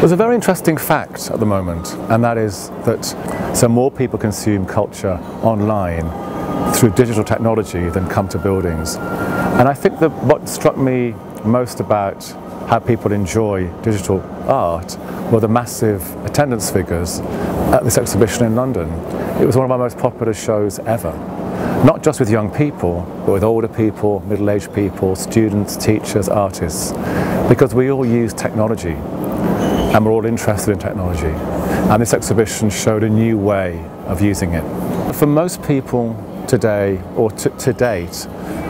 There's a very interesting fact at the moment, and that is that so more people consume culture online through digital technology than come to buildings. And I think that what struck me most about how people enjoy digital art were the massive attendance figures at this exhibition in London. It was one of our most popular shows ever. Not just with young people, but with older people, middle-aged people, students, teachers, artists, because we all use technology and we're all interested in technology. And this exhibition showed a new way of using it. For most people today, or to date,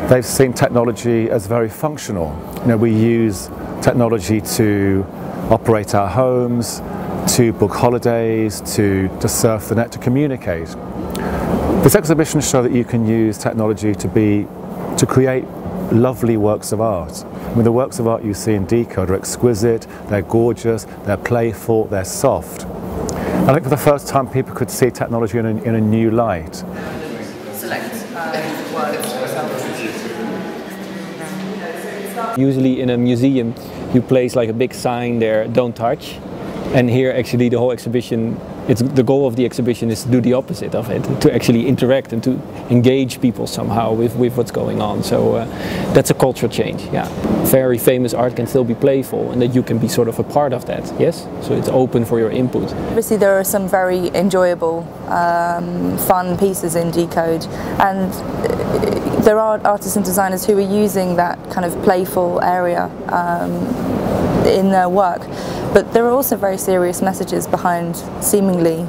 they've seen technology as very functional. You know, we use technology to operate our homes, to book holidays, to surf the net, to communicate. This exhibition shows that you can use technology to create lovely works of art. I mean, the works of art you see in Decode are exquisite, they're gorgeous, they're playful, they're soft. I think for the first time people could see technology in a new light. Select words. Usually in a museum you place like a big sign there, don't touch. And here actually the whole exhibition, the goal of the exhibition is to do the opposite of it, to actually interact and to engage people somehow with what's going on. So that's a cultural change, yeah. Very famous art can still be playful and that you can be sort of a part of that, yes? So it's open for your input. Obviously there are some very enjoyable, fun pieces in Decode, and there are artists and designers who are using that kind of playful area in their work. But there are also very serious messages behind seemingly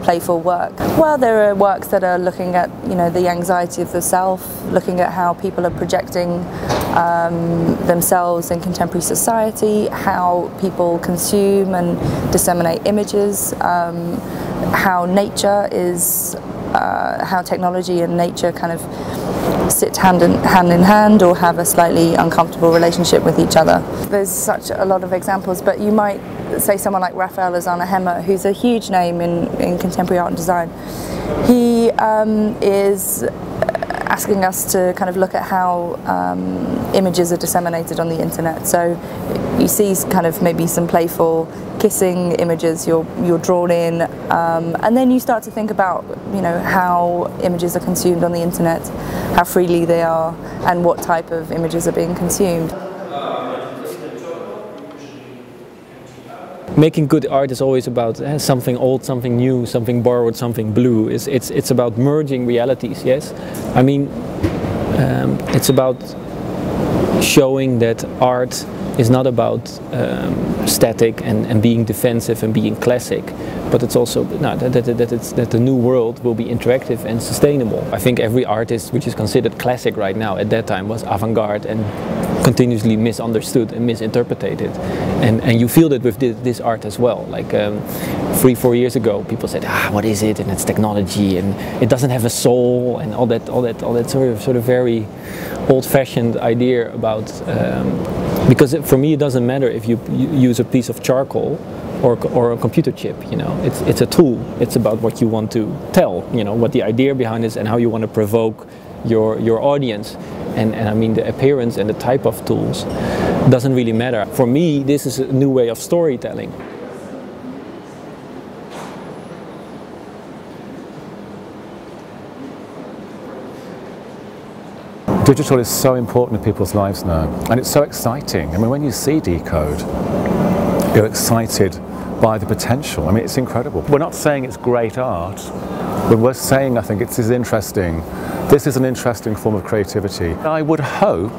playful work. Well, there are works that are looking at, you know, the anxiety of the self, looking at how people are projecting themselves in contemporary society, how people consume and disseminate images, how nature is, how technology and nature kind of sit hand in hand or have a slightly uncomfortable relationship with each other. There's such a lot of examples, but you might say someone like Raphael Lozano-Hemmer, who's a huge name in contemporary art and design. He is asking us to kind of look at how images are disseminated on the internet. So you see kind of maybe some playful kissing images, you're drawn in, and then you start to think about, you know, how images are consumed on the internet, how freely they are, and what type of images are being consumed. Making good art is always about something old, something new, something borrowed, something blue. It's about merging realities, yes? I mean, it's about showing that art is not about static and being defensive and being classic, but it's also that the new world will be interactive and sustainable. I think every artist which is considered classic right now at that time was avant-garde and continuously misunderstood and misinterpreted, and you feel that with this art as well. Like 3-4 years ago, people said, what is it? And it's technology, and it doesn't have a soul, and all that sort of very old-fashioned idea about. Because for me, it doesn't matter if you use a piece of charcoal or a computer chip. You know, it's a tool. It's about what you want to tell. You know, what the idea behind is and how you want to provoke your audience. And I mean, the appearance and the type of tools doesn't really matter. For me, this is a new way of storytelling. Digital is so important in people's lives now, and it's so exciting. I mean, when you see Decode, you're excited by the potential. I mean, it's incredible. We're not saying it's great art, but we're saying, I think, this is interesting. This is an interesting form of creativity. I would hope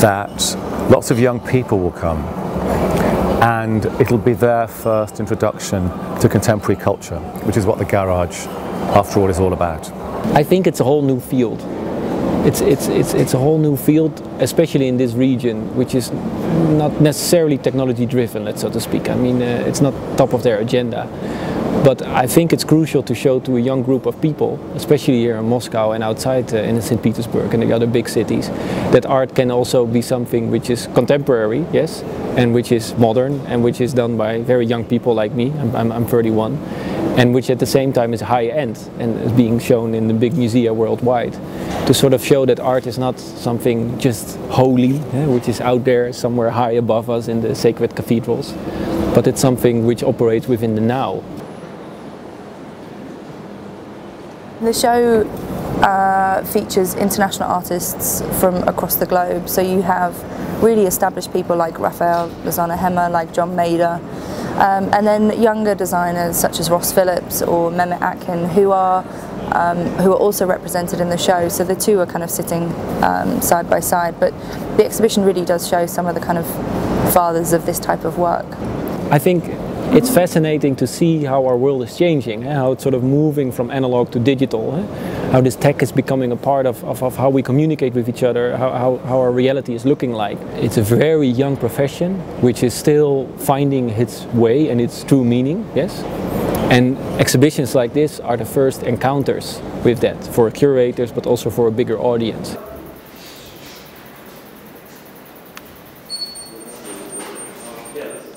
that lots of young people will come, and it'll be their first introduction to contemporary culture, which is what the Garage, after all, is all about. I think it's a whole new field. It's a whole new field, especially in this region, which is not necessarily technology driven, let's so to speak. I mean, it's not top of their agenda. But I think it's crucial to show to a young group of people, especially here in Moscow and outside in St. Petersburg and the other big cities, that art can also be something which is contemporary, yes, and which is modern, and which is done by very young people like me. I'm 31. And which at the same time is high end and is being shown in the big musea worldwide, to sort of show that art is not something just holy, which is out there somewhere high above us in the sacred cathedrals, but it's something which operates within the now. The show features international artists from across the globe, so you have really established people like Raphael Lozano-Hema, like John Mader, and then younger designers such as Ross Phillips or Mehmet Akin, who are also represented in the show. So the two are kind of sitting side by side, but the exhibition really does show some of the kind of fathers of this type of work. I think it's fascinating to see how our world is changing, how it's sort of moving from analog to digital, how this tech is becoming a part of how we communicate with each other, how our reality is looking like. It's a very young profession which is still finding its way and its true meaning, yes? And exhibitions like this are the first encounters with that for curators, but also for a bigger audience. Yes.